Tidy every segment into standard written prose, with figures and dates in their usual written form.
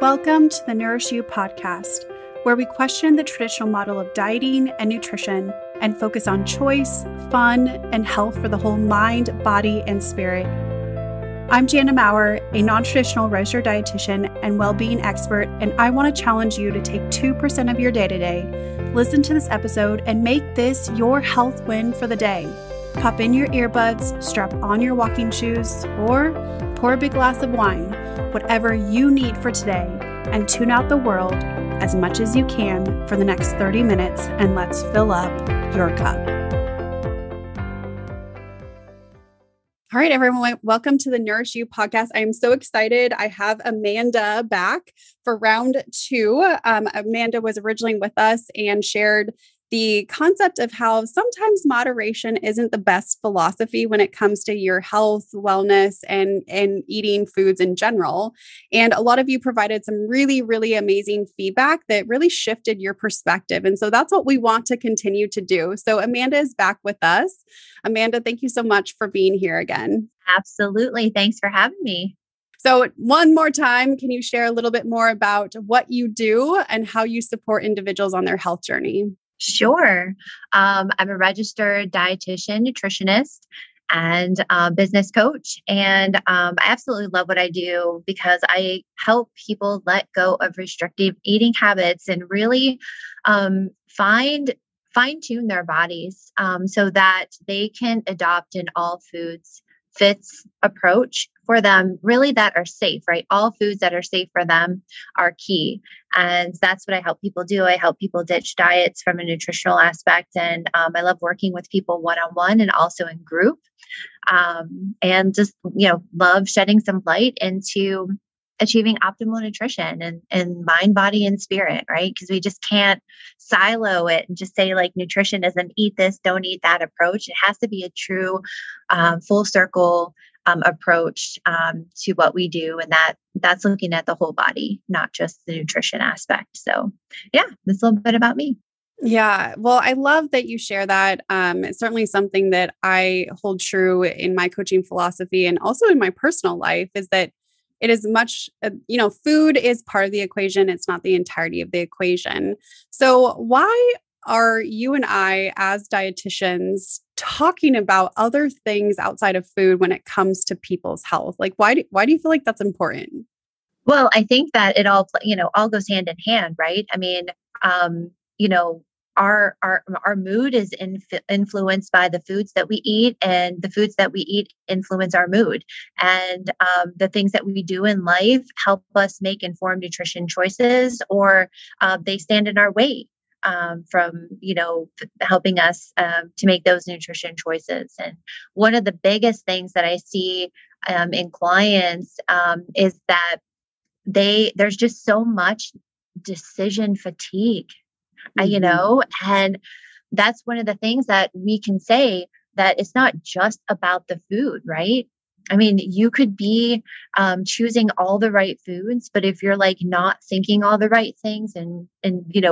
Welcome to the Nourish You Podcast, where we question the traditional model of dieting and nutrition and focus on choice, fun, and health for the whole mind, body, and spirit. I'm Jana Maurer, a non-traditional registered dietitian and well-being expert, and I want to challenge you to take 2% of your day today, listen to this episode, and make this your health win for the day. Pop in your earbuds, strap on your walking shoes, or pour a big glass of wine, whatever you need for today, and tune out the world as much as you can for the next 30 minutes, and let's fill up your cup. All right, everyone, welcome to the Nourish You Podcast. I am so excited. I have Amanda back for round two. Amanda was originally with us and shared the concept of how sometimes moderation isn't the best philosophy when it comes to your health, wellness, and eating foods in general. And a lot of you provided some really, really amazing feedback that really shifted your perspective. And so that's what we want to continue to do. So Amanda is back with us. Amanda, thank you so much for being here again. Absolutely. Thanks for having me. So one more time, can you share a little bit more about what you do and how you support individuals on their health journey? Sure. I'm a registered dietitian, nutritionist, and business coach. And I absolutely love what I do because I help people let go of restrictive eating habits and really fine-tune their bodies so that they can adopt an all foods fits approach for them, really that are safe, right? All foods that are safe for them are key. And that's what I help people do. I help people ditch diets from a nutritional aspect. And I love working with people one-on-one and also in group. And just, love shedding some light into achieving optimal nutrition and mind, body, and spirit, right? Because we just can't silo it and just say like nutrition is an eat this, don't eat that approach. It has to be a true full circle approach to what we do. And that's looking at the whole body, not just the nutrition aspect. So yeah, that's a little bit about me. Yeah. Well, I love that you share that. It's certainly something that I hold true in my coaching philosophy and also in my personal life is that it is much, food is part of the equation. It's not the entirety of the equation. So why are you and I as dietitians talking about other things outside of food when it comes to people's health? Like, why do you feel like that's important? Well, I think that it all goes hand in hand, right? I mean, our mood is influenced by the foods that we eat, and the foods that we eat influence our mood. And the things that we do in life help us make informed nutrition choices, or they stand in our way from helping us to make those nutrition choices. And one of the biggest things that I see in clients is that there's just so much decision fatigue. And that's one of the things that we can say, that it's not just about the food, right? I mean, you could be choosing all the right foods, but if you're like not thinking all the right things and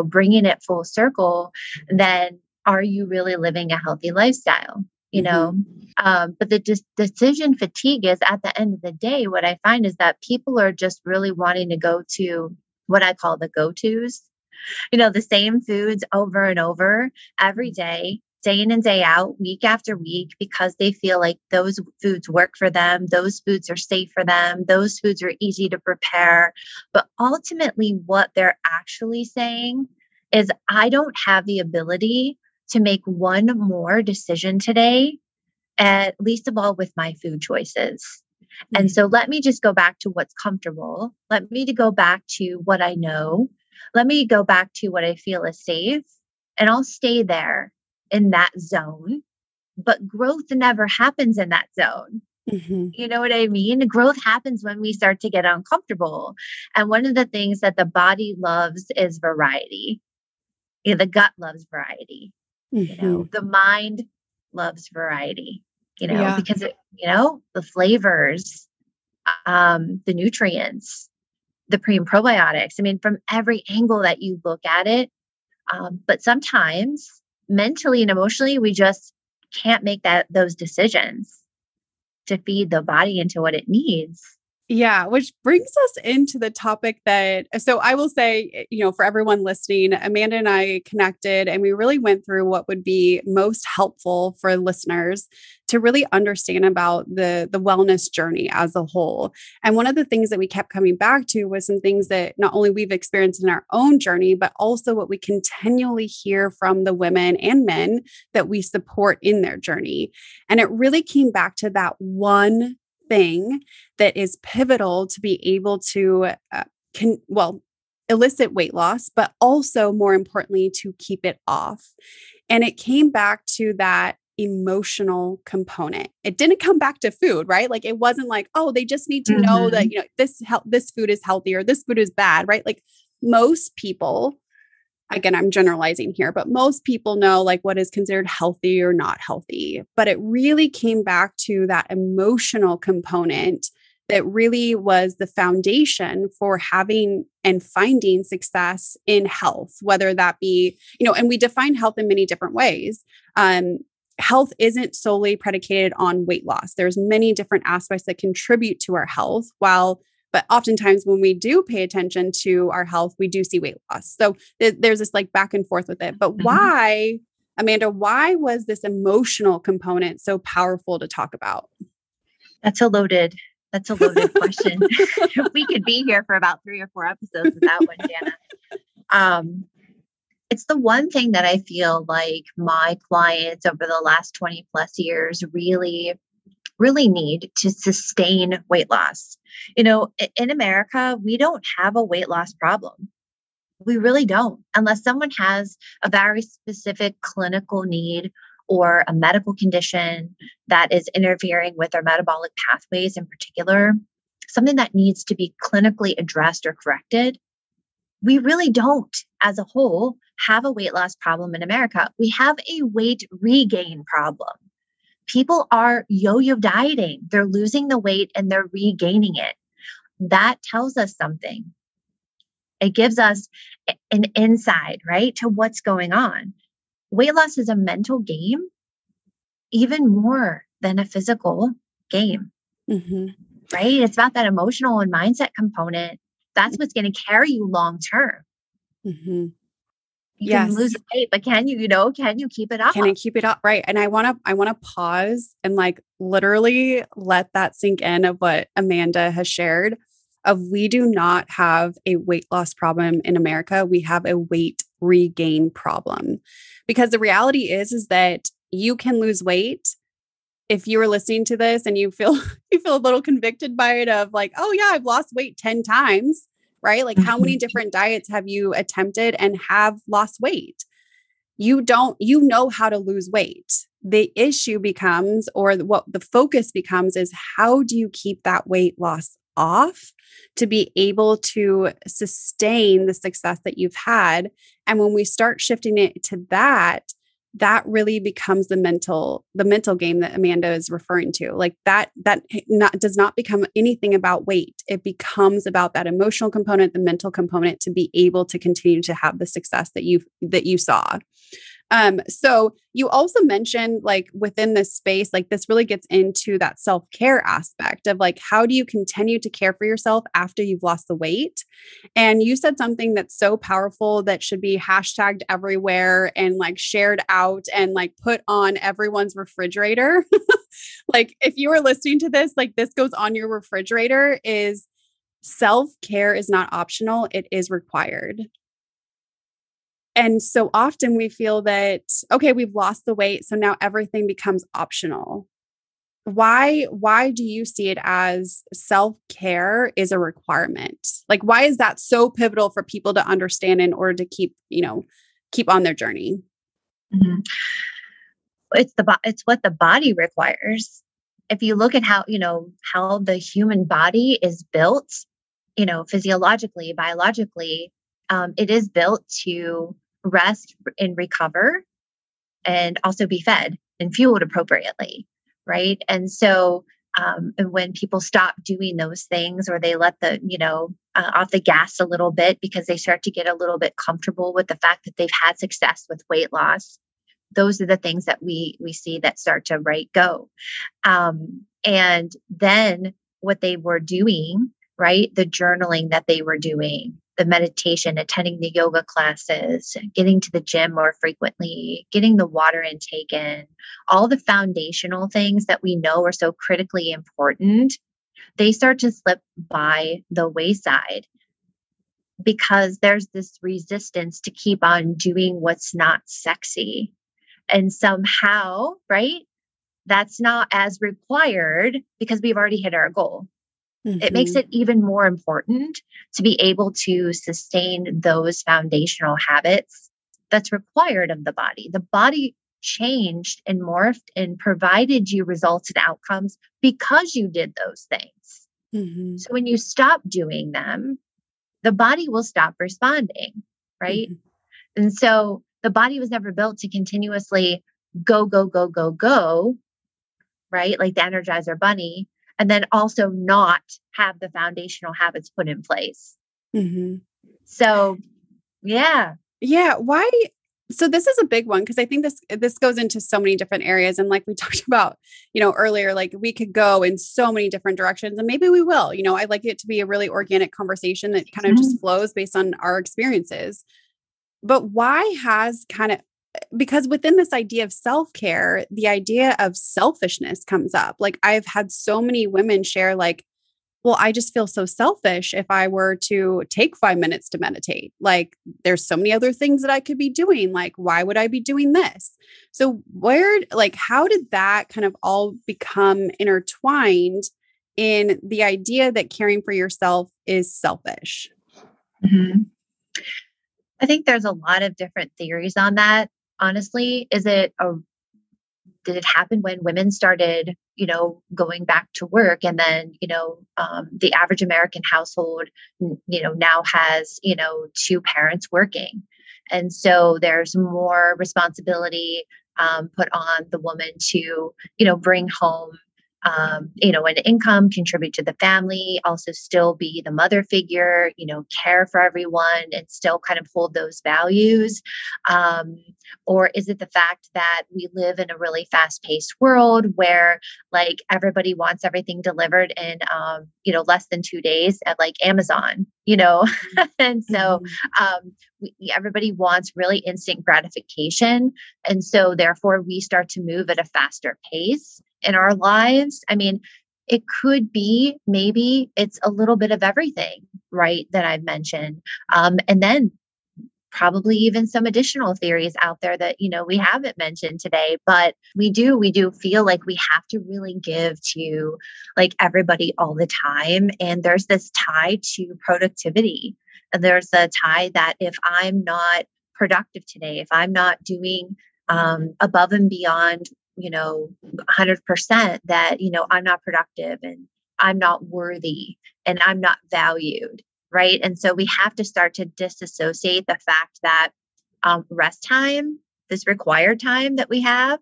bringing it full circle, then are you really living a healthy lifestyle? But the decision fatigue is, at the end of the day, what I find is that people are just really wanting to go to what I call the go-tos. The same foods over and over every day in and day out, week after week, because they feel like those foods work for them. Those foods are safe for them. Those foods are easy to prepare. But ultimately, what they're actually saying is, I don't have the ability to make one more decision today, at least of all with my food choices. Mm-hmm. And so let me just go back to what's comfortable. Let me go back to what I know. Let me go back to what I feel is safe, and I'll stay there in that zone. But growth never happens in that zone. Mm-hmm. You know what I mean? Growth happens when we start to get uncomfortable. And one of the things that the body loves is variety. The gut loves variety. Mm-hmm. The mind loves variety, because the flavors, the nutrients, the pre and probiotics. I mean, from every angle that you look at it. But sometimes mentally and emotionally, we just can't make those decisions to feed the body into what it needs. Yeah, which brings us into the topic so I will say, for everyone listening, Amanda and I connected and we really went through what would be most helpful for listeners to really understand about the wellness journey as a whole. And one of the things that we kept coming back to was some things that not only we've experienced in our own journey, but also what we continually hear from the women and men that we support in their journey. And it really came back to that one thing that is pivotal to be able to elicit weight loss, but also more importantly, to keep it off. And it came back to that emotional component. It didn't come back to food, right? Like it wasn't like, oh, they just need to know that, this food is healthy or this food is bad, right? Like most people, again, I'm generalizing here, but most people know like what is considered healthy or not healthy. But it really came back to that emotional component that really was the foundation for having and finding success in health, whether that be, and we define health in many different ways. Health isn't solely predicated on weight loss. There's many different aspects that contribute to our health, but oftentimes when we do pay attention to our health, we do see weight loss. So there's this like back and forth with it. But why, Amanda, why was this emotional component so powerful to talk about? That's a loaded question. We could be here for about 3 or 4 episodes with that one, Jana. It's the one thing that I feel like my clients over the last 20 plus years really need to sustain weight loss. In America, we don't have a weight loss problem. We really don't, unless someone has a very specific clinical need or a medical condition that is interfering with their metabolic pathways in particular, something that needs to be clinically addressed or corrected. We really don't, as a whole, have a weight loss problem in America. We have a weight regain problem. People are yo-yo dieting. They're losing the weight and they're regaining it. That tells us something. It gives us an insight, right, to what's going on. Weight loss is a mental game, even more than a physical game, right? It's about that emotional and mindset component. That's what's going to carry you long term. You can lose weight, but can you keep it up? Can I keep it up? Right. And I want to pause and like literally let that sink in of what Amanda has shared of we do not have a weight loss problem in America. We have a weight regain problem because the reality is that you can lose weight. If you were listening to this and you feel a little convicted by it of like, oh yeah, I've lost weight 10 times. Right? Like how many different diets have you attempted and have lost weight? You know how to lose weight. The issue becomes, or what the focus becomes is how do you keep that weight loss off to be able to sustain the success that you've had? And when we start shifting it to that really becomes the mental game that Amanda is referring to. Like that does not become anything about weight. It becomes about that emotional component, the mental component to be able to continue to have the success that you saw. So you also mentioned like within this space, like this really gets into that self-care aspect of like, how do you continue to care for yourself after you've lost the weight? And you said something that's so powerful that should be hashtagged everywhere and like shared out and like put on everyone's refrigerator. Like if you were listening to this, like this goes on your refrigerator is self-care is not optional. It is required. And so often we feel that, okay, we've lost the weight. So now everything becomes optional. Why do you see it as self-care is a requirement? Like, why is that so pivotal for people to understand in order to keep on their journey? It's what the body requires. If you look at how the human body is built, physiologically, biologically, it is built to rest and recover and also be fed and fueled appropriately, right? And so when people stop doing those things or they let off the gas a little bit because they start to get a little bit comfortable with the fact that they've had success with weight loss, those are the things that we see that start to go. And then what they were doing, right? The journaling that they were doing, the meditation, attending the yoga classes, getting to the gym more frequently, getting the water intake in, all the foundational things that we know are so critically important, they start to slip by the wayside because there's this resistance to keep on doing what's not sexy. And somehow, right, that's not as required because we've already hit our goal. It makes it even more important to be able to sustain those foundational habits that's required of the body. The body changed and morphed and provided you results and outcomes because you did those things. So when you stop doing them, the body will stop responding, right? And so the body was never built to continuously go, go, go, go, go, right? Like the Energizer Bunny, and then also not have the foundational habits put in place. So, yeah. Yeah. Why? So this is a big one because I think this goes into so many different areas. And like we talked about, earlier, like we could go in so many different directions and maybe we will, I'd like it to be a really organic conversation that kind of just flows based on our experiences. But why has because within this idea of self-care, the idea of selfishness comes up. Like I've had so many women share like, well, I just feel so selfish if I were to take 5 minutes to meditate. Like there's so many other things that I could be doing. Like, why would I be doing this? So how did that kind of all become intertwined in the idea that caring for yourself is selfish? I think there's a lot of different theories on that. Honestly, did it happen when women started, going back to work and then, the average American household, now has, 2 parents working. And so there's more responsibility put on the woman to, bring home an income, contribute to the family, also still be the mother figure, care for everyone and still kind of hold those values? Or is it the fact that we live in a really fast-paced world where like everybody wants everything delivered in, less than 2 days at like Amazon, and so everybody wants really instant gratification. And so therefore we start to move at a faster pace in our lives. I mean, it could be, maybe it's a little bit of everything, right? That I've mentioned. And then probably even some additional theories out there that, we haven't mentioned today, but we do feel like we have to really give to like everybody all the time. And there's this tie to productivity. And there's a tie that if I'm not productive today, if I'm not doing above and beyond 100%, that, I'm not productive and I'm not worthy and I'm not valued. Right. And so we have to start to disassociate the fact that rest time, this required time that we have,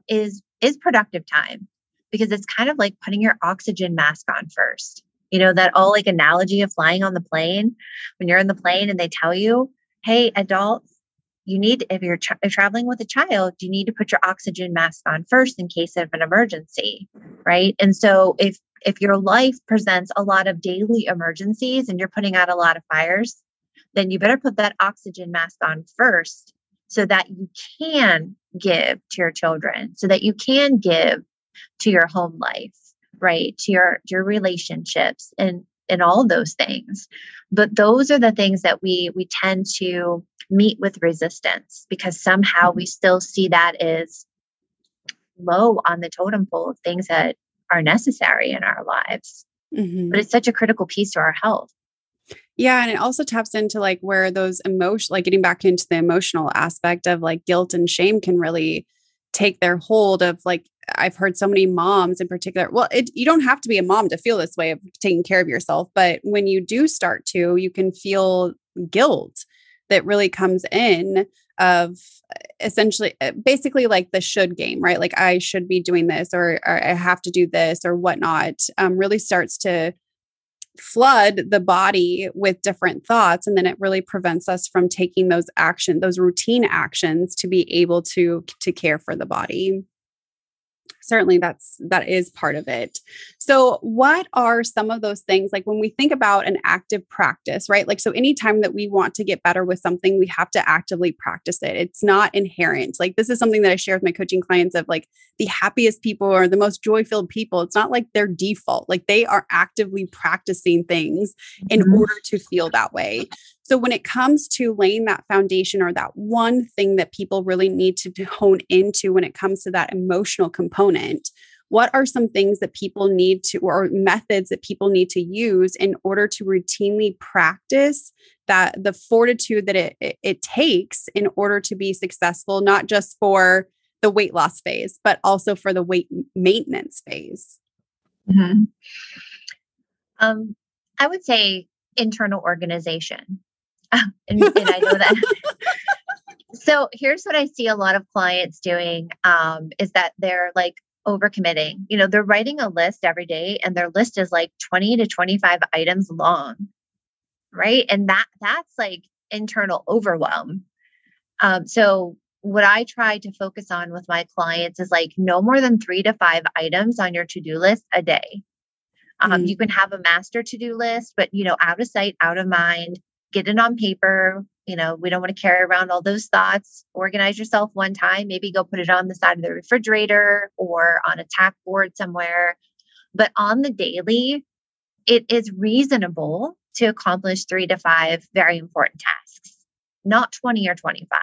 is productive time, because it's kind of like putting your oxygen mask on first. That old like analogy of flying on the plane, when you're in the plane and they tell you, hey, adults, you need, if you're traveling with a child, you need to put your oxygen mask on first in case of an emergency, right? And so if your life presents a lot of daily emergencies and you're putting out a lot of fires, then you better put that oxygen mask on first so that you can give to your children, so that you can give to your home life, right? To your relationships and all those things. But those are the things that we tend to meet with resistance, because somehow we still see that as low on the totem pole of things that are necessary in our lives. But it's such a critical piece to our health. Yeah. And it also taps into like where those like getting back into the emotional aspect of like guilt and shame can really take their hold of like, I've heard so many moms in particular. Well, you don't have to be a mom to feel this way of taking care of yourself. But when you do start to, you can feel guilt that really comes in of essentially, basically like the should game, right? Like I should be doing this, or I have to do this or whatnot, really starts to flood the body with different thoughts. And then it really prevents us from taking those routine actions to be able to care for the body. Certainly that is part of it. So what are some of those things, like when we think about an active practice, right? Like, so anytime that we want to get better with something, we have to actively practice it. It's not inherent. Like, this is something that I share with my coaching clients of, like, the happiest people or the most joy-filled people. It's not like their default, like they are actively practicing things in order to feel that way. So when it comes to laying that foundation, or that one thing that people really need to hone into when it comes to that emotional component, what are some things that people need to, or methods that people need to use in order to routinely practice that, the fortitude that it takes in order to be successful, not just for the weight loss phase, but also for the weight maintenance phase? Mm-hmm. I would say internal organization. And I know that. So here's what I see a lot of clients doing, is that they're like overcommitting. They're writing a list every day, and their list is like 20 to 25 items long, right? And that's like internal overwhelm. So what I try to focus on with my clients is like no more than 3 to 5 items on your to-do list a day. You can have a master to-do list, but out of sight, out of mind. Get it on paper. We don't want to carry around all those thoughts. Organize yourself one time, maybe go put it on the side of the refrigerator or on a tack board somewhere. But on the daily, it is reasonable to accomplish 3 to 5 very important tasks, not 20 or 25,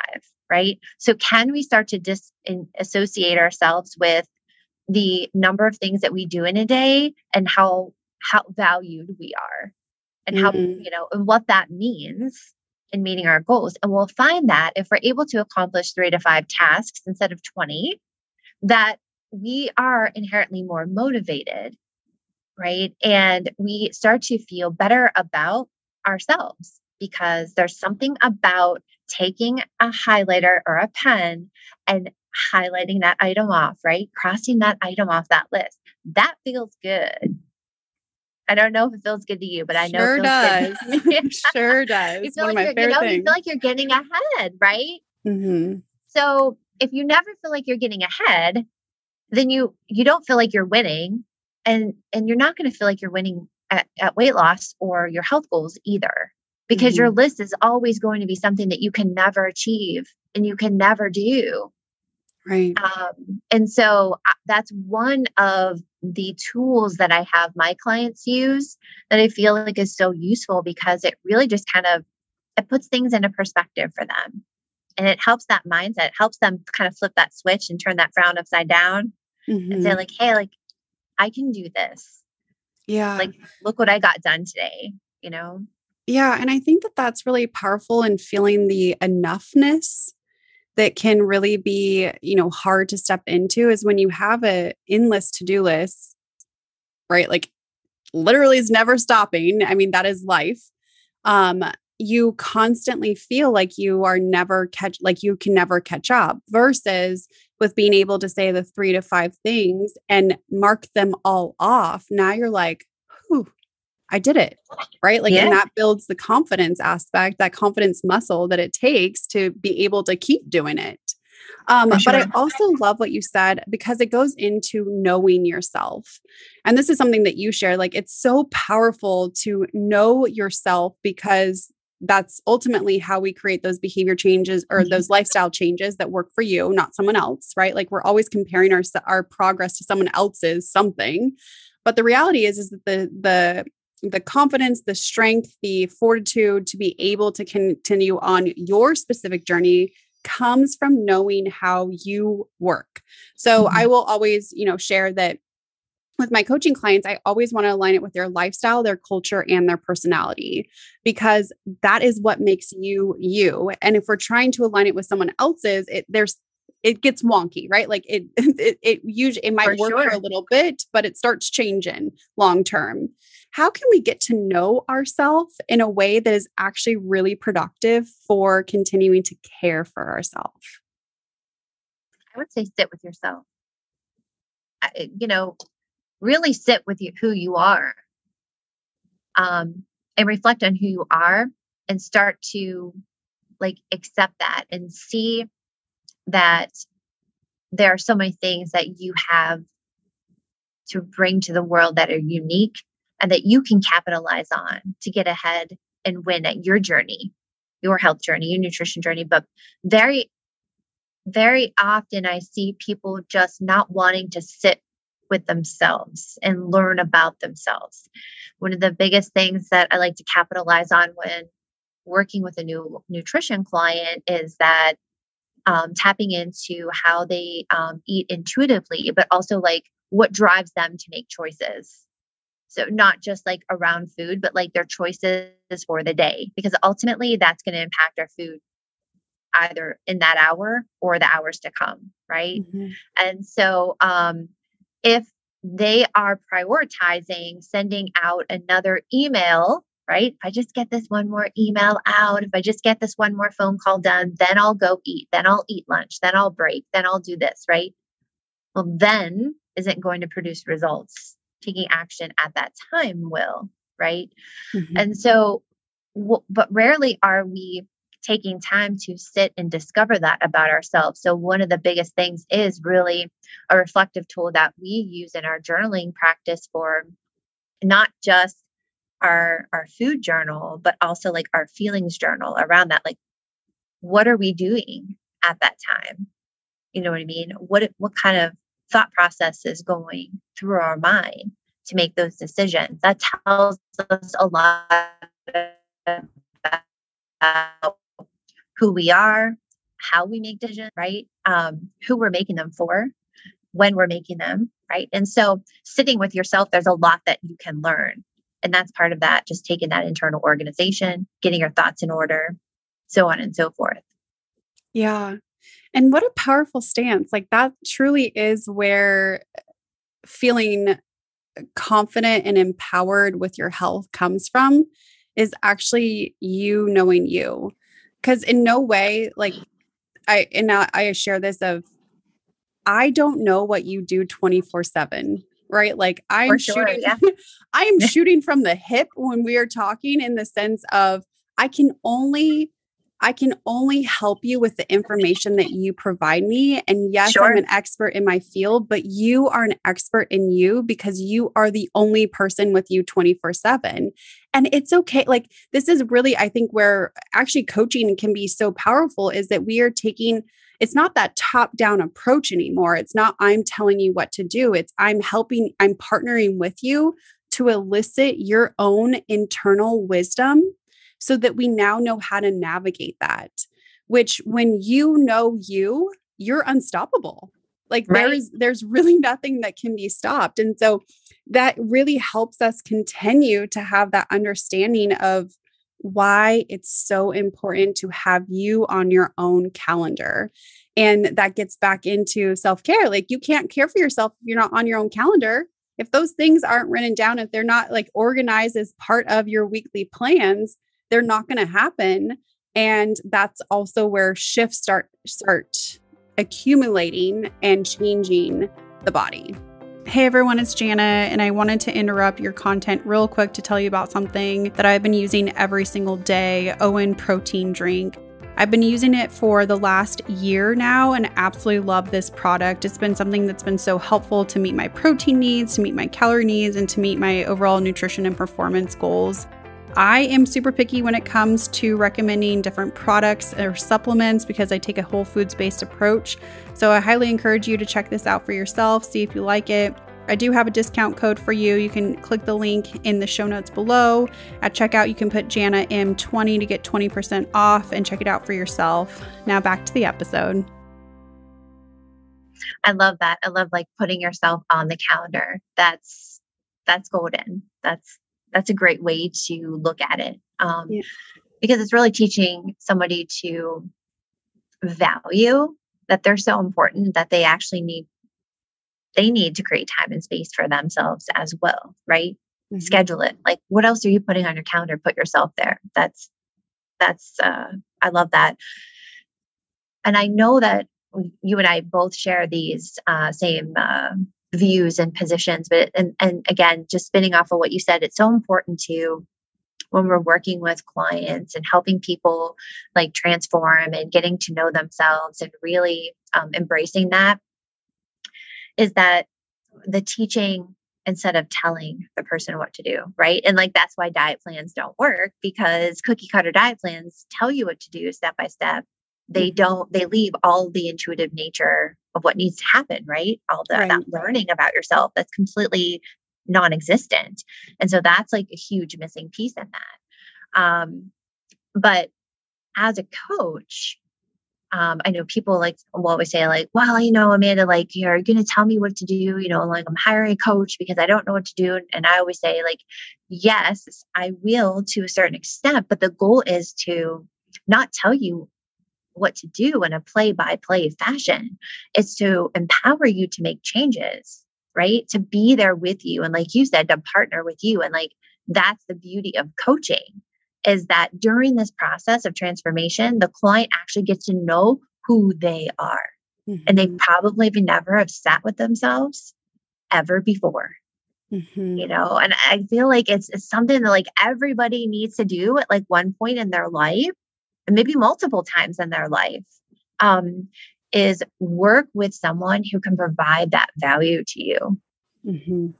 right? So can we start to disassociate ourselves with the number of things that we do in a day and how valued we are? And how, and what that means in meeting our goals. And we'll find that if we're able to accomplish 3 to 5 tasks instead of 20, that we are inherently more motivated, right? And we start to feel better about ourselves, because there's something about taking a highlighter or a pen and highlighting that item off, right? Crossing that item off that list. That feels good. I don't know if it feels good to you, but I know Sure it feels does. good to me. Sure does. You feel One like of my favorite things. you feel like you're getting ahead, right? Mm-hmm. So if you never feel like you're getting ahead, then you don't feel like you're winning, and you're not going to feel like you're winning at weight loss or your health goals either, because your list is always going to be something that you can never achieve and you can never do. Right. And so that's one of the tools that I have my clients use that I feel like is so useful, because it really just it puts things into perspective for them. And it helps that mindset, it helps them kind of flip that switch and turn that frown upside down and say like, hey, like I can do this. Yeah. Like, look what I got done today, Yeah. And I think that that's really powerful in feeling the enoughness that can really be, hard to step into, is when you have a endless to-do list, right? Like literally is never stopping. I mean, that is life. You constantly feel like you are you can never catch up, versus with being able to say the 3 to 5 things and mark them all off. Now you're like, whew, I did it. Right. Like, and that builds the confidence aspect, that confidence muscle that it takes to be able to keep doing it. But I also love what you said, because it goes into knowing yourself. And this is something that you share. Like, it's so powerful to know yourself, because that's ultimately how we create those behavior changes or those lifestyle changes that work for you, not someone else, right? Like, we're always comparing our progress to someone else's something. But the reality is that the confidence, the strength, the fortitude to be able to continue on your specific journey comes from knowing how you work. So I will always, share that with my coaching clients, I always want to align it with their lifestyle, their culture, and their personality, because that is what makes you you. And if we're trying to align it with someone else's, it gets wonky, right? Like it might work for a little bit, but it starts changing long term. How can we get to know ourselves in a way that is actually really productive for continuing to care for ourselves? I would say sit with yourself. Really sit with who you are, and reflect on who you are, and start to like accept that and see that there are so many things that you have to bring to the world that are unique and that you can capitalize on to get ahead and win at your journey, your health journey, your nutrition journey. But very, very often I see people just not wanting to sit with themselves and learn about themselves. One of the biggest things that I like to capitalize on when working with a new nutrition client is that tapping into how they eat intuitively, but also like what drives them to make choices. So not just like around food, but like their choices for the day, because ultimately that's going to impact our food either in that hour or the hours to come. Right. Mm-hmm. And so if they are prioritizing sending out another email, right? If I just get this one more email out, if I just get this one more phone call done, then I'll go eat, then I'll eat lunch, then I'll break, then I'll do this, right? Well, then isn't going to produce results. Taking action at that time will, right? Mm-hmm. And so, but rarely are we taking time to sit and discover that about ourselves. So one of the biggest things is really a reflective tool that we use in our journaling practice for not just our food journal, but also like our feelings journal around that. Like, what are we doing at that time? You know what I mean? What kind of thought process is going through our mind to make those decisions? That tells us a lot about who we are, how we make decisions, right? Who we're making them for, when we're making them, right? And so sitting with yourself, there's a lot that you can learn. And that's part of that, just taking that internal organization, getting your thoughts in order, so on and so forth. Yeah. And what a powerful stance. Like that truly is where feeling confident and empowered with your health comes from, is actually you knowing you. Because in no way, like I share this of, I don't know what you do 24/7, right? Like I'm shooting, Yeah. I am shooting from the hip when we are talking, in the sense of I can only help you with the information that you provide me. And yes, Sure. I'm an expert in my field, but you are an expert in you because you are the only person with you 24/7. And it's okay. Like this is really, I think, where actually coaching can be so powerful, is that we are taking, it's not that top-down approach anymore. It's not, I'm telling you what to do. It's I'm partnering with you to elicit your own internal wisdom, so that we now know how to navigate that, which when you know you're unstoppable. Like Right. there's really nothing that can be stopped. And so that really helps us continue to have that understanding of why it's so important to have you on your own calendar. And that gets back into self-care. Like you can't care for yourself if you're not on your own calendar. If those things aren't written down, if they're not like organized as part of your weekly plans, they're not going to happen. And that's also where shifts start accumulating and changing the body. Hey everyone, it's Jana, and I wanted to interrupt your content real quick to tell you about something that I've been using every single day, OWYN protein drink. I've been using it for the last year now and absolutely love this product. It's been something that's been so helpful to meet my protein needs, to meet my calorie needs, and to meet my overall nutrition and performance goals. I am super picky when it comes to recommending different products or supplements because I take a whole foods-based approach. So I highly encourage you to check this out for yourself, see if you like it. I do have a discount code for you. You can click the link in the show notes below. At checkout, you can put JanaM20 to get 20% off and check it out for yourself. Now back to the episode. I love that. I love like putting yourself on the calendar. That's golden. That's a great way to look at it. Because it's really teaching somebody to value that they're so important that they actually need to create time and space for themselves as well, right? Mm-hmm. Schedule it. Like, what else are you putting on your calendar? Put yourself there. That's I love that. And I know that you and I both share these same views and positions, but and again, just spinning off of what you said, it's so important to, when we're working with clients and helping people like transform and getting to know themselves and really embracing that, is that the teaching instead of telling the person what to do, right? And like that's why diet plans don't work, because cookie cutter diet plans tell you what to do step by step. They don't, they leave all the intuitive nature of what needs to happen, right? All the, that learning about yourself that's completely non-existent. And so that's like a huge missing piece in that. But as a coach, I know people like will always say like, well, Amanda, like, you're going to tell me what to do, like I'm hiring a coach because I don't know what to do. And I always say like, yes, I will to a certain extent, but the goal is to not tell you what to do in a play-by-play fashion. It's to empower you to make changes, right? To be there with you. And like you said, to partner with you. And like, that's the beauty of coaching, is that during this process of transformation, the client actually gets to know who they are. And they probably never have sat with themselves ever before, and I feel like it's something that like everybody needs to do at like one point in their life, and maybe multiple times in their life, is work with someone who can provide that value to you.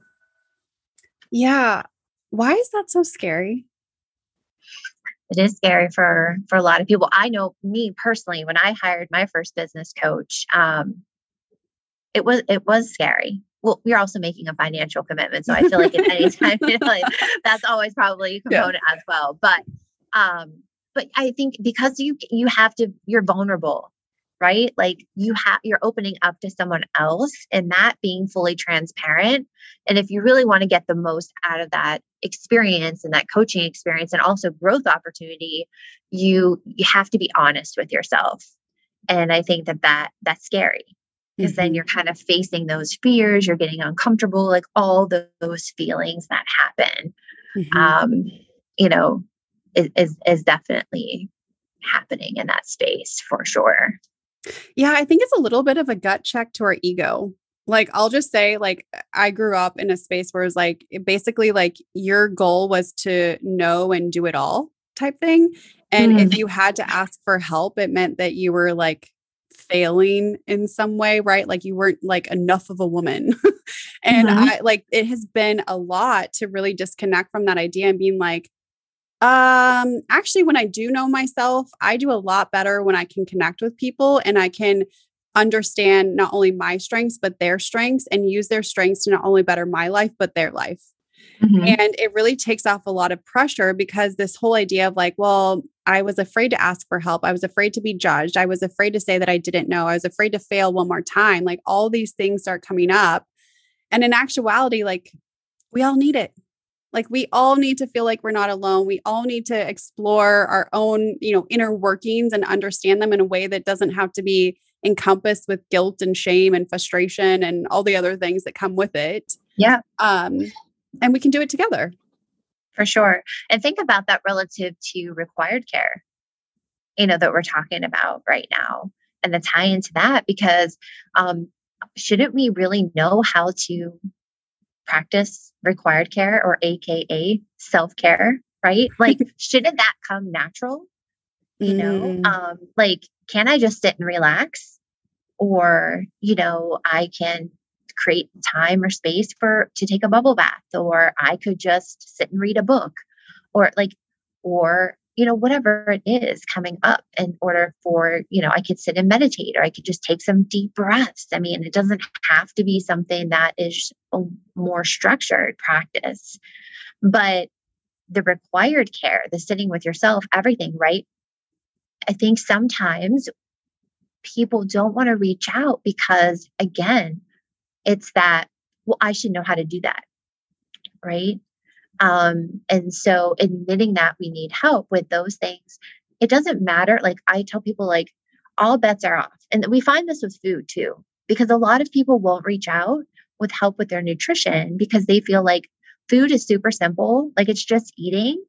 Yeah. Why is that so scary? It is scary for a lot of people. I know me personally, when I hired my first business coach, it was scary. Well, we're also making a financial commitment. So I feel like at any time, like, that's always probably a component as well. But I think because you're vulnerable, right? Like you're opening up to someone else, and that being fully transparent. And if you really want to get the most out of that experience and that coaching experience and also growth opportunity, you have to be honest with yourself. And I think that's scary, because then you're kind of facing those fears, you're getting uncomfortable, like all those feelings that happen, is definitely happening in that space for sure. Yeah, I think it's a little bit of a gut check to our ego. Like, I'll just say, like, I grew up in a space where it's like, basically like your goal was to know and do it all type thing. And if you had to ask for help, it meant that you were like failing in some way, right? Like you weren't like enough of a woman. And I like, it has been a lot to really disconnect from that idea and being like, actually, when I do know myself, I do a lot better when I can connect with people and I can understand not only my strengths, but their strengths, and use their strengths to not only better my life, but their life. And it really takes off a lot of pressure, because this whole idea of like, well, I was afraid to ask for help. I was afraid to be judged. I was afraid to say that I didn't know. I was afraid to fail one more time. Like all these things start coming up. And in actuality, like we all need it. Like we all need to feel like we're not alone. We all need to explore our own, inner workings and understand them in a way that doesn't have to be encompassed with guilt and shame and frustration and all the other things that come with it. Yeah. And we can do it together. For sure. And think about that relative to required care, that we're talking about right now, and the tie into that, because shouldn't we really know how to practice required care, or AKA self-care, right? Like, shouldn't that come natural? Like, can I just sit and relax? Or, I can create time or space to take a bubble bath, or I could just sit and read a book, or whatever it is coming up, in order for, I could sit and meditate, or I could just take some deep breaths. I mean, it doesn't have to be something that is a more structured practice, but the required care, the sitting with yourself, everything, right? I think sometimes people don't want to reach out because, again, it's that, well, I should know how to do that, right? And so admitting that we need help with those things, it doesn't matter. Like I tell people, like, all bets are off. And we find this with food too, because a lot of people won't reach out with help with their nutrition because they feel like food is super simple. Like it's just eating.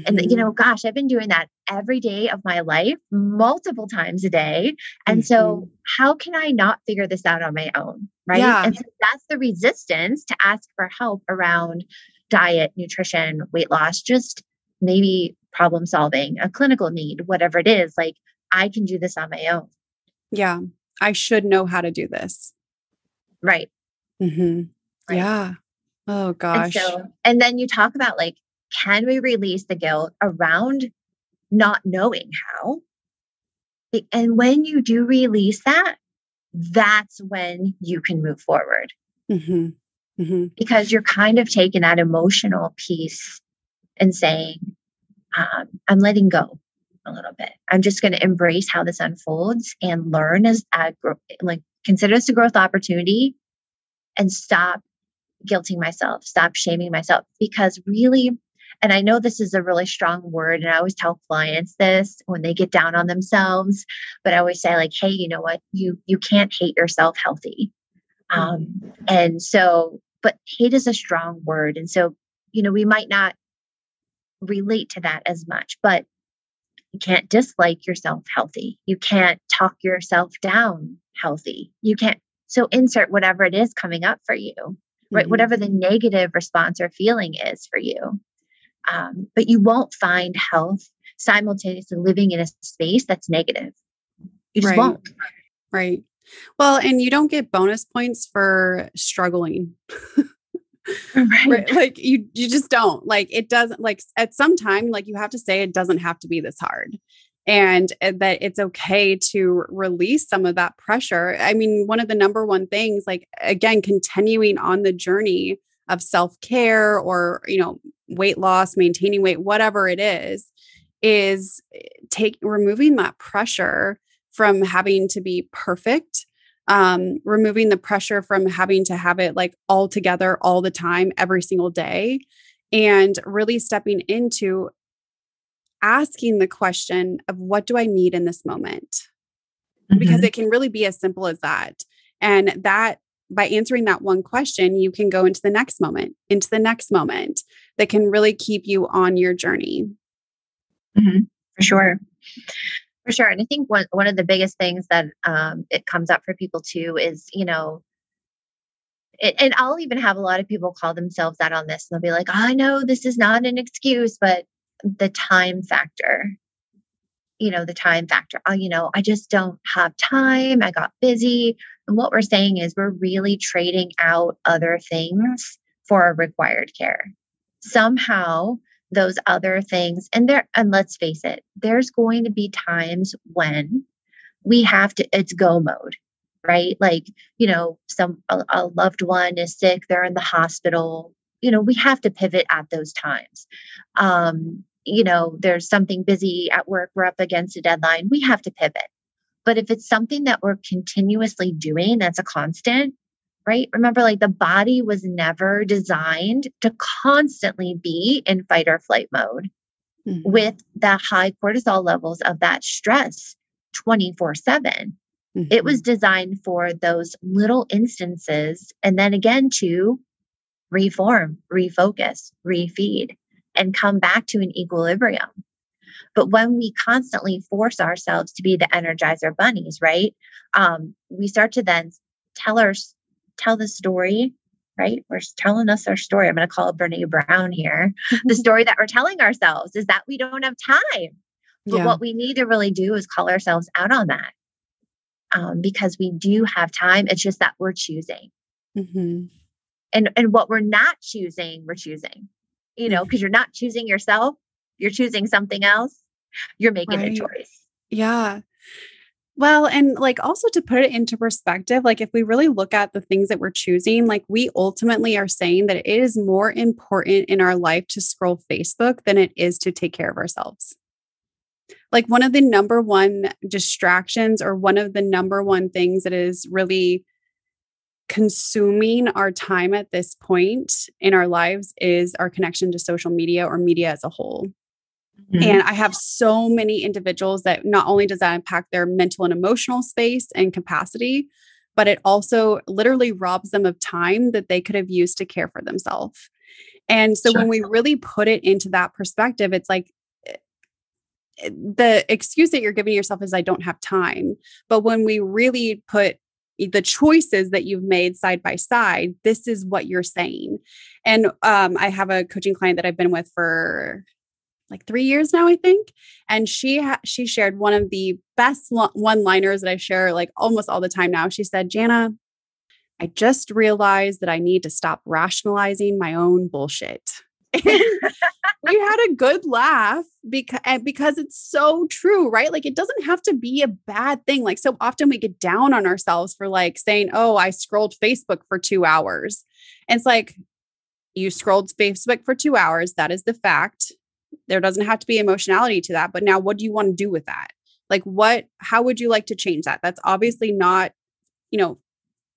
And gosh, I've been doing that every day of my life, multiple times a day. And so how can I not figure this out on my own? Right. Yeah. And so that's the resistance to ask for help around diet, nutrition, weight loss, just maybe problem solving, a clinical need, whatever it is. Like, I can do this on my own. Yeah. I should know how to do this. Right. Mm-hmm. Right. Yeah. Oh gosh. And then you talk about like, can we release the guilt around not knowing how? And when you do release that, that's when you can move forward Mm-hmm. Mm-hmm. because you're kind of taking that emotional piece and saying, I'm letting go a little bit. I'm just going to embrace how this unfolds and learn as like consider this a growth opportunity and stop guilting myself, stop shaming myself because really, and I know this is a really strong word, and I always tell clients this when they get down on themselves, but I always say like, hey, you know what? You can't hate yourself healthy. And so, but hate is a strong word. And so, we might not relate to that as much, but you can't dislike yourself healthy. You can't talk yourself down healthy. You can't. So insert whatever it is coming up for you, right? Mm-hmm. Whatever the negative response or feeling is for you. But you won't find health simultaneously living in a space that's negative. You just won't. Right. Well, and you don't get bonus points for struggling. Right. Like you just don't. Like it doesn't, like at some time, like you have to say it doesn't have to be this hard. And that it's okay to release some of that pressure. I mean, one of the number one things, like again, continuing on the journey of self-care or, weight loss, maintaining weight, whatever it is removing that pressure from having to be perfect, removing the pressure from having to have it like all together all the time, every single day, and really stepping into asking the question of what do I need in this moment? Because it can really be as simple as that. And that by answering that one question, you can go into the next moment that can really keep you on your journey. For sure. For sure. And I think one of the biggest things that it comes up for people too is, and I'll even have a lot of people call themselves out on this. And they'll be like, I know this is not an excuse, but the time factor, I just don't have time. I got busy. And what we're saying is we're really trading out other things for required care. Somehow those other things, and let's face it, there's going to be times when we have to, it's go mode, right? Like, a loved one is sick, they're in the hospital, we have to pivot at those times. There's something busy at work, we're up against a deadline, we have to pivot. But if it's something that we're continuously doing, that's a constant, right? Remember, like the body was never designed to constantly be in fight or flight mode with the high cortisol levels of that stress 24/7. It was designed for those little instances. And then again, to reform, refocus, refeed, and come back to an equilibrium. But when we constantly force ourselves to be the Energizer bunnies, right? We start to then tell the story, right? We're telling us our story. I'm going to call it Brene Brown here. The story that we're telling ourselves is that we don't have time. But what we need to really do is call ourselves out on that. Because we do have time. It's just that we're choosing. And what we're not choosing, we're choosing. Because you're not choosing yourself. You're choosing something else. You're making a choice. Yeah. Well, and like also to put it into perspective, like if we really look at the things that we're choosing, like we ultimately are saying that it is more important in our life to scroll Facebook than it is to take care of ourselves. Like one of the number one distractions or one of the number one things that is really consuming our time at this point in our lives is our connection to social media or media as a whole. And I have so many individuals that not only does that impact their mental and emotional space and capacity, but it also literally robs them of time that they could have used to care for themselves. And so when we really put it into that perspective, it's like the excuse that you're giving yourself is I don't have time. But when we really put the choices that you've made side by side, this is what you're saying. And I have a coaching client that I've been with for like 3 years now, I think. And she shared one of the best one-liners that I share like almost all the time now. She said, Jana, I just realized that I need to stop rationalizing my own bullshit. And we had a good laugh because it's so true, right? Like it doesn't have to be a bad thing. Like so often we get down on ourselves for like saying, oh, I scrolled Facebook for 2 hours. And it's like, you scrolled Facebook for 2 hours. That is the fact. There doesn't have to be emotionality to that. But now what do you want to do with that? Like how would you like to change that? That's obviously not,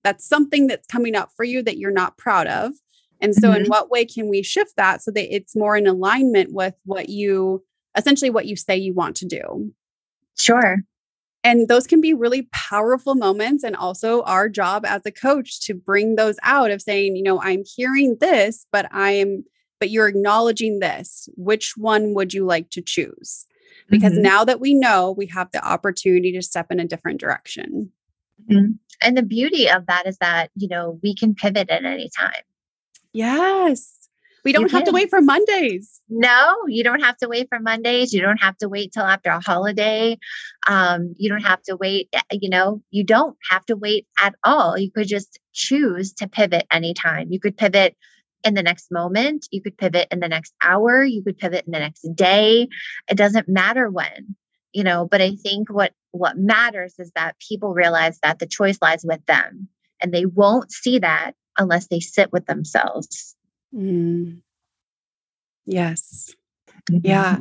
that's something that's coming up for you that you're not proud of. And so in what way can we shift that so that it's more in alignment with what you say you want to do? Sure. And those can be really powerful moments. And also our job as a coach to bring those out of saying, I'm hearing this, but you're acknowledging this. Which one would you like to choose? Because now that we know, we have the opportunity to step in a different direction. And the beauty of that is that, we can pivot at any time. Yes. We don't have to wait for Mondays. No, you don't have to wait for Mondays. You don't have to wait till after a holiday. You don't have to wait, you don't have to wait at all. You could just choose to pivot anytime. You could pivot in the next moment. You could pivot in the next hour. You could pivot in the next day. It doesn't matter when, but I think what matters is that people realize that the choice lies with them, and they won't see that unless they sit with themselves. Yes. Yeah.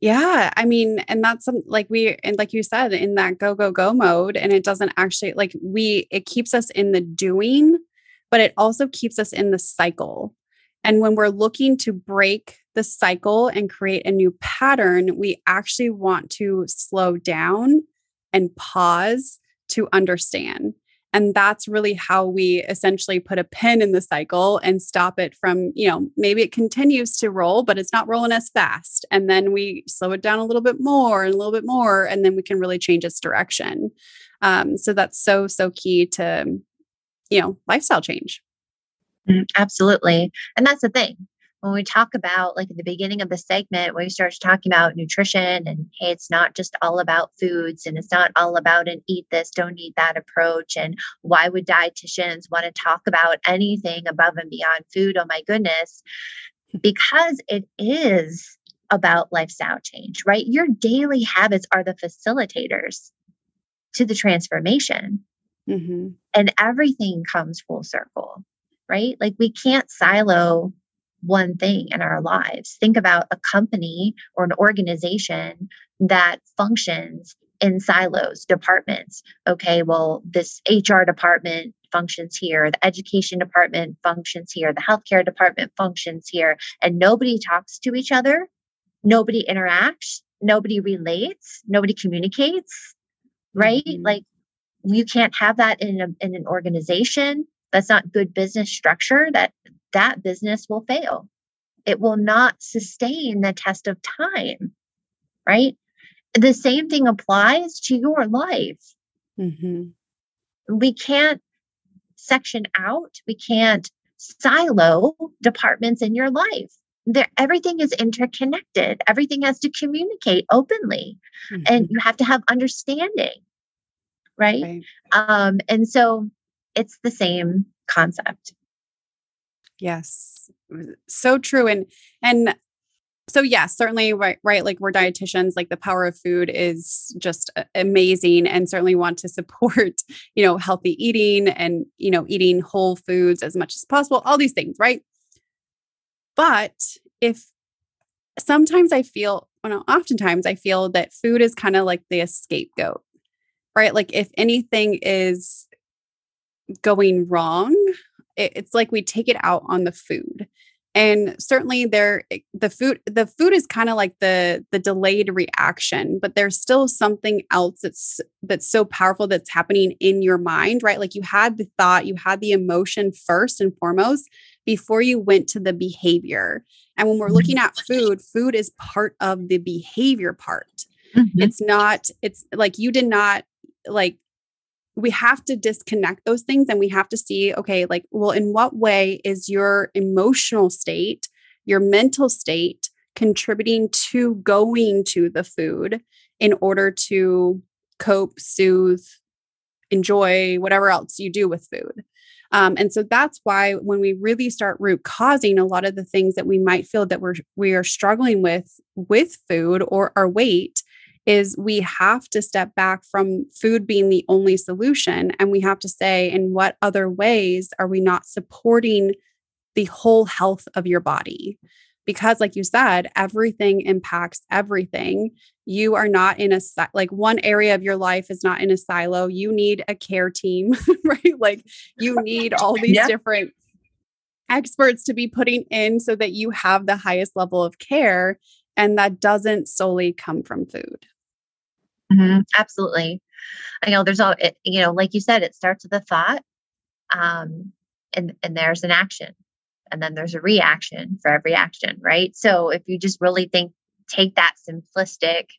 Yeah. I mean, and that's like you said, in that go mode, and it doesn't actually it keeps us in the doing, but it also keeps us in the cycle. And when we're looking to break the cycle and create a new pattern, we actually want to slow down and pause to understand. And that's really how we essentially put a pin in the cycle and stop it from, maybe it continues to roll, but it's not rolling as fast. And then we slow it down a little bit more and a little bit more, and then we can really change its direction. So that's so key to, lifestyle change. Absolutely. And that's the thing. When we talk about, like at the beginning of the segment, when we start talking about nutrition and hey, it's not just all about foods, and it's not all about an eat this, don't eat that approach. And why would dietitians want to talk about anything above and beyond food? Oh my goodness. Because it is about lifestyle change, right? Your daily habits are the facilitators to the transformation. And everything comes full circle, right? Like we can't silo one thing in our lives. Think about a company or an organization that functions in silos, departments. Okay, well, this HR department functions here, the education department functions here, the healthcare department functions here, and nobody talks to each other, nobody interacts, nobody relates, nobody communicates, right? Like you can't have that in an organization. That's not good business structure. That business will fail. It will not sustain the test of time, right? The same thing applies to your life. We can't section out. We can't silo departments in your life. Everything is interconnected. Everything has to communicate openly, and you have to have understanding, right? And so it's the same concept. Yes. So true. And so yes, certainly right. Like we're dietitians, like the power of food is just amazing, and certainly want to support, healthy eating and, eating whole foods as much as possible, all these things. Right. But oftentimes I feel that food is kind of like the scapegoat, right? Like if anything is going wrong, it's like we take it out on the food. And certainly the food is kind of like the delayed reaction, but there's still something else that's so powerful that's happening in your mind, right? Like you had the thought, you had the emotion first and foremost before you went to the behavior. And when we're looking at food is part of the behavior part. It's like you did not we have to disconnect those things, and we have to see, okay, like, well, in what way is your emotional state, your mental state contributing to going to the food in order to cope, soothe, enjoy, whatever else you do with food. And so that's why when we really start root causing a lot of the things that we might feel that we are struggling with food or our weight, is we have to step back from food being the only solution. And we have to say, in what other ways are we not supporting the whole health of your body? Because like you said, everything impacts everything. You are not in like one area of your life is not in a silo. You need a care team, right? Like you need all these different experts to be putting in so that you have the highest level of care. And that doesn't solely come from food. Absolutely. I know there's like you said, it starts with a thought, and there's an action, and then there's a reaction for every action, right? So if you just really take that simplistic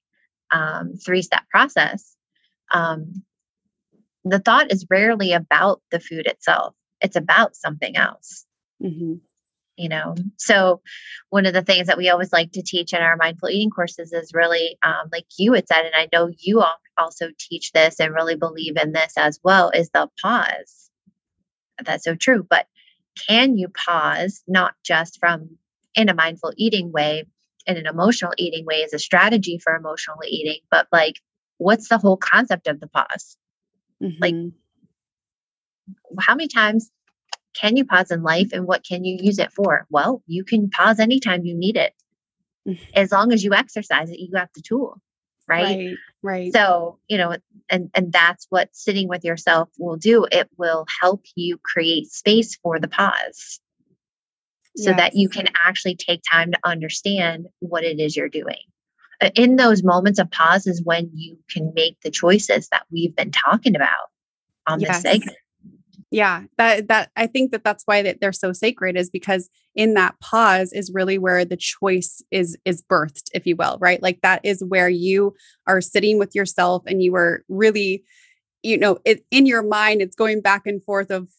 3-step process, the thought is rarely about the food itself. It's about something else. So one of the things that we always like to teach in our mindful eating courses is really, like you had said, and I know you also teach this and really believe in this as well, is the pause. That's so true. But can you pause, not just from in a mindful eating way, in an emotional eating way as a strategy for emotional eating, but like, what's the whole concept of the pause? Like, how many times can you pause in life, and what can you use it for? Well, you can pause anytime you need it. As long as you exercise it, you got the tool, right? Right. So, and that's what sitting with yourself will do. It will help you create space for the pause so that you can actually take time to understand what it is you're doing. In those moments of pause is when you can make the choices that we've been talking about on this segment. Yeah, that I think that's why they're so sacred, is because in that pause is really where the choice is birthed, if you will, right? Like that is where you are sitting with yourself and you are really, in your mind, it's going back and forth of,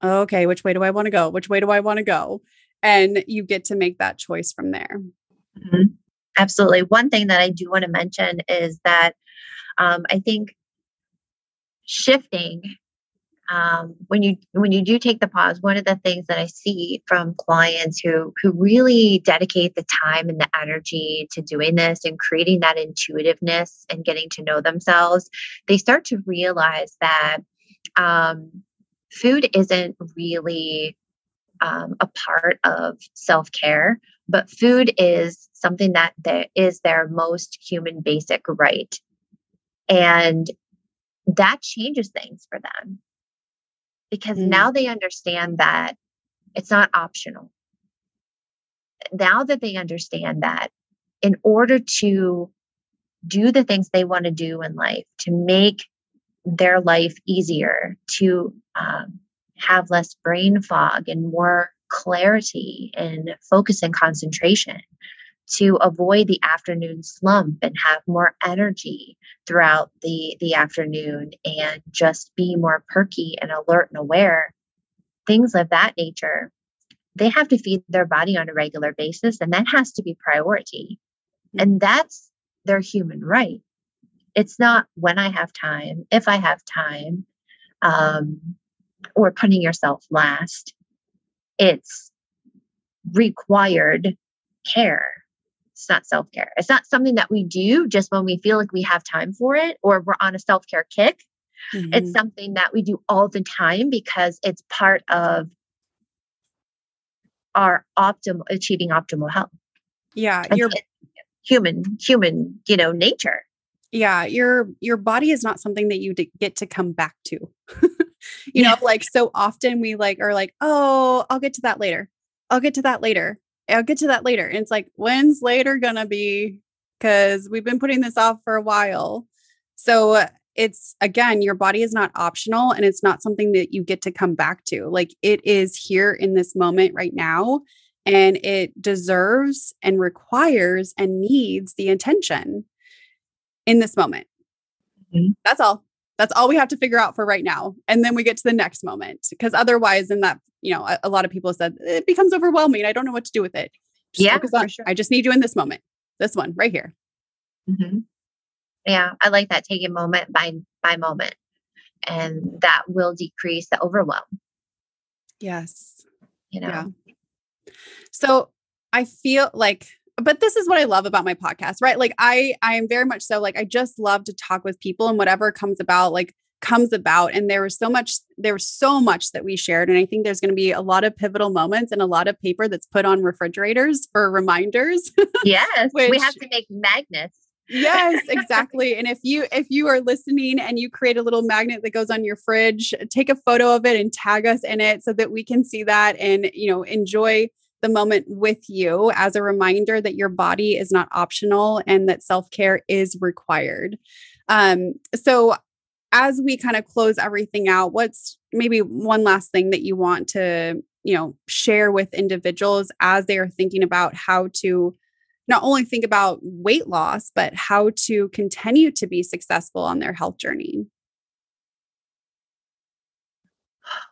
okay, which way do I want to go? Which way do I want to go? And you get to make that choice from there. Absolutely. One thing that I do want to mention is that I think shifting, when you do take the pause, one of the things that I see from clients who really dedicate the time and the energy to doing this and creating that intuitiveness and getting to know themselves, they start to realize that food isn't really a part of self-care, but food is something that is their most human basic right. And that changes things for them. Because now they understand that it's not optional. Now that they understand that in order to do the things they want to do in life, to make their life easier, to have less brain fog and more clarity and focus and concentration, to avoid the afternoon slump and have more energy throughout the afternoon and just be more perky and alert and aware, things of that nature, they have to feed their body on a regular basis. And that has to be priority. And that's their human right. It's not when I have time, if I have time, or putting yourself last. It's required care. It's not self-care. It's not something that we do just when we feel like we have time for it or we're on a self-care kick. It's something that we do all the time because it's part of our achieving optimal health. Yeah, human, nature. Yeah, your body is not something that you get to come back to. Like so often we are like, oh, I'll get to that later. I'll get to that later. I'll get to that later. And it's like, when's later gonna be? Because we've been putting this off for a while. So it's, again, your body is not optional and it's not something that you get to come back to. Like it is here in this moment right now, and it deserves and requires and needs the attention in this moment. That's all. That's all we have to figure out for right now. And then we get to the next moment. Because otherwise, in that, a lot of people said it becomes overwhelming. I don't know what to do with it. Just focus on, sure. I just need you in this moment. This one right here. Yeah, I like that. Take it moment by moment. And that will decrease the overwhelm. Yes. you know? Yeah. So I feel like, but this is what I love about my podcast, right? Like I am very much so like, I just love to talk with people, and whatever comes about, like comes about. And there was so much that we shared. And I think there's going to be a lot of pivotal moments and a lot of paper that's put on refrigerators for reminders. Yes. We Which, have to make magnets. yes, exactly. And if you are listening and you create a little magnet that goes on your fridge, take a photo of it and tag us in it so that we can see that and, enjoy the moment with you as a reminder that your body is not optional and that self-care is required. So as we kind of close everything out, what's maybe one last thing that you want to, share with individuals as they are thinking about how to not only think about weight loss, but how to continue to be successful on their health journey?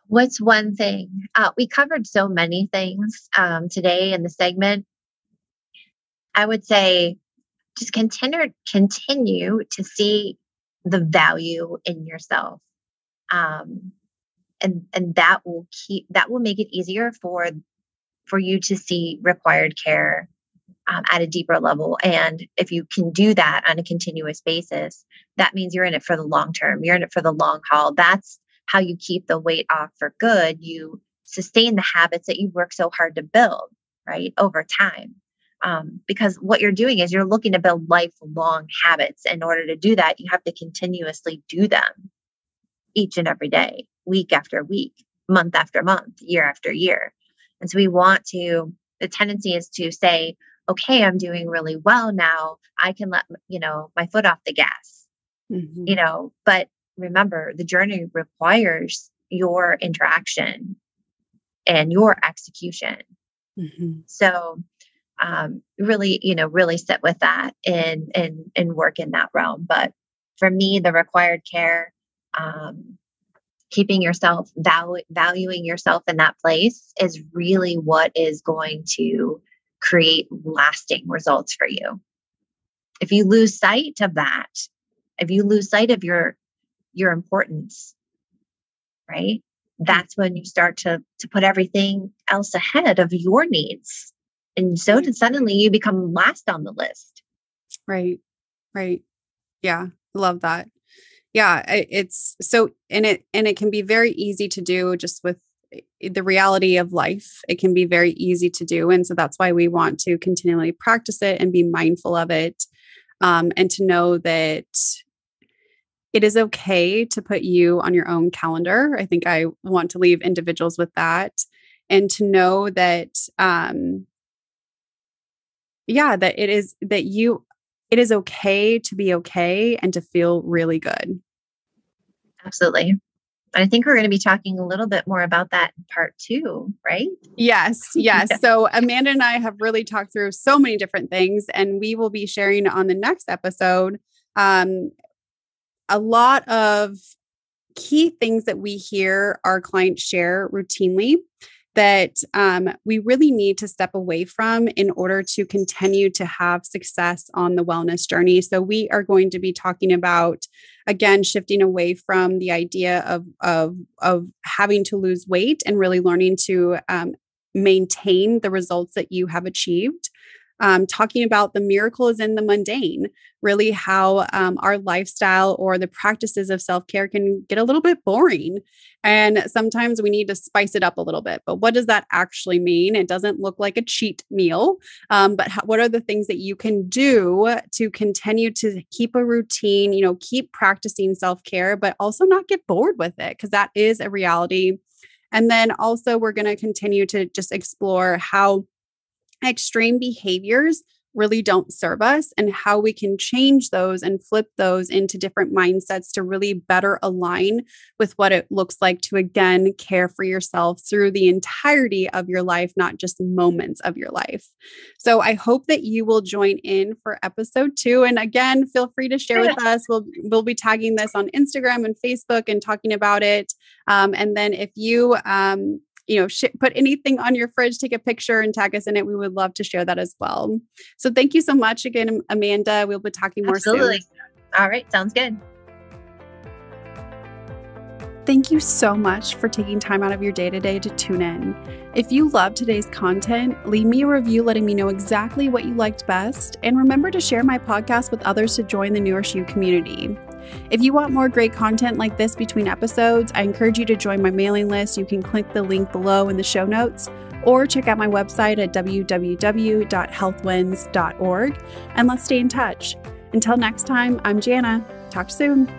What's one thing? We covered so many things today in the segment. I would say just continue to see the value in yourself. And that will make it easier for you to see required care at a deeper level. And if you can do that on a continuous basis, that means you're in it for the long term. You're in it for the long haul. That's how you keep the weight off for good. You sustain the habits that you work so hard to build, right, over time. Because what you're doing is you're looking to build lifelong habits. In order to do that, you have to continuously do them each and every day, week after week, month after month, year after year. And so the tendency is to say, okay, I'm doing really well now. I can let, my foot off the gas, but remember, the journey requires your interaction and your execution. Mm-hmm. So, really sit with that and work in that realm. But for me, the required care, keeping yourself, valuing yourself in that place is really what is going to create lasting results for you. If you lose sight of that, if you lose sight of your importance, right? That's when you start to put everything else ahead of your needs. And so suddenly you become last on the list. Right. Right. Yeah. Love that. Yeah. It's so, and it can be very easy to do just with the reality of life. It can be very easy to do. And so that's why we want to continually practice it and be mindful of it. And to know that it is okay to put you on your own calendar. I think I want to leave individuals with that, and to know that, that it is okay to be okay and to feel really good. Absolutely. I think we're going to be talking a little bit more about that in part 2, right? Yes. Yes. Yeah. So Amanda and I have really talked through so many different things, and we will be sharing on the next episode, a lot of key things that we hear our clients share routinely that we really need to step away from in order to continue to have success on the wellness journey. So we are going to be talking about, again, shifting away from the idea of having to lose weight and really learning to maintain the results that you have achieved. Talking about the miracle is in the mundane, really how our lifestyle or the practices of self-care can get a little bit boring. And sometimes we need to spice it up a little bit. But what does that actually mean? It doesn't look like a cheat meal, but what are the things that you can do to continue to keep a routine, keep practicing self-care, but also not get bored with it, because that is a reality. And then also we're going to continue to just explore how extreme behaviors really don't serve us and how we can change those and flip those into different mindsets to really better align with what it looks like to, again, care for yourself through the entirety of your life, not just moments of your life. So I hope that you will join in for episode 2. And again, feel free to share with us. We'll be tagging this on Instagram and Facebook and talking about it. And then if you, put anything on your fridge, take a picture and tag us in it. We would love to share that as well. So thank you so much again, Amanda. We'll be talking more soon. All right. Sounds good. Thank you so much for taking time out of your day today to tune in. If you loved today's content, leave me a review letting me know exactly what you liked best, and remember to share my podcast with others to join the Nourish You community. If you want more great content like this between episodes, I encourage you to join my mailing list. You can click the link below in the show notes or check out my website at www.healthwins.org, and let's stay in touch. Until next time, I'm Jana. Talk soon.